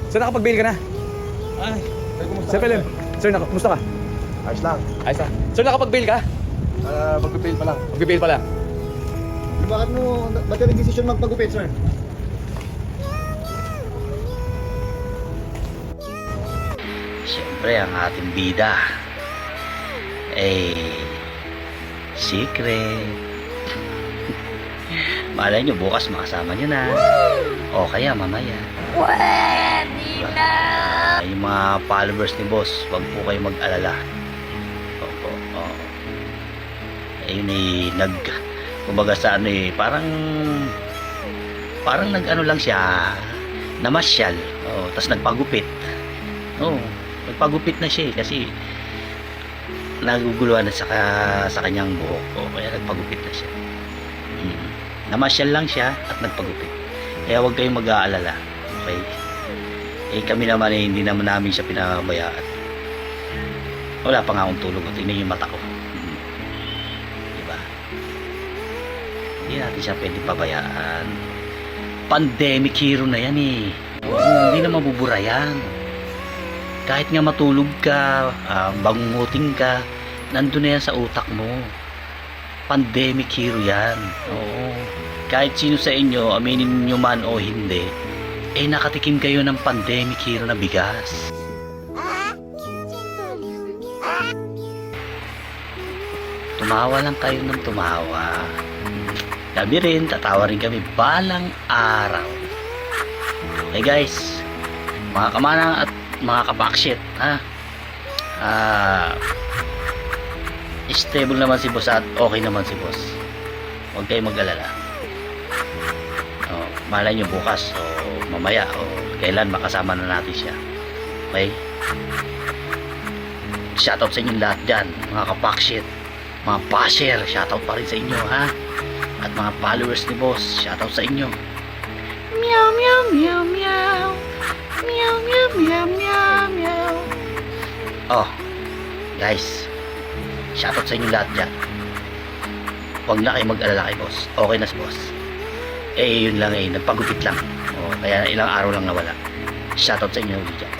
Sir, nakapag-bail ka na? Ay, Sir Philip, sir, kumusta ka? Ayos lang. Ayos na. Sir, nakapag-bail ka? Magpipil pa lang. Mag-bail pala. Ba't ka nag-decision magpagupit, sir? siyempre ang ating bida. Secret. Malay nyo, bukas makasama nyo na. O kaya mamaya. Pwede na! Yung mga followers ni boss, wag po kayo mag-alala. Opo, oo. Ayun kumbaga sa parang nag-ano lang siya, namasyal. Tapos nagpagupit. Nagpagupit na siya kasi naguguluhan na sa kanyang buhok. Kaya nagpagupit na siya. Namasyal lang siya at nagpagupit. Kaya huwag kayong mag-aalala. Okay? Kami naman hindi naman namin siya pinabayaan. Wala pa nga akong tulog. Tingnan yung mata ko. Diba? Hindi natin siya pwede pabayaan. Pandemic hero na yan eh. Hindi na mabubura yan. Kahit nga matulog ka, bangunguting ka, nandun na yan sa utak mo. Pandemic hero yan. Oo. Kahit sino sa inyo, aminin nyo man o hindi, nakatikim kayo ng pandemic hero na bigas. Tumawa lang kayo ng tumawa. Kami rin, tatawa rin kami balang araw. Okay guys, mga kamanang at mga kapakshit, stable naman si boss at okay naman si boss. Huwag kayong mag-alala. Malay nyo bukas o mamaya o kailan makasama na natin siya. Okay? Shoutout sa inyong lahat dyan, mga kapakshit, mga basher, shoutout pa rin sa inyo ha. At mga followers ni boss, shoutout sa inyo. Meow meow meow meow. Meow meow meow meow meow. Guys, shoutout sa inyong lahat dyan. Huwag na kayo mag-alala kay boss. Okay na si boss. Yun lang nagpagupit lang. Kaya ilang araw lang nawala. Shoutout sa inyo dyan.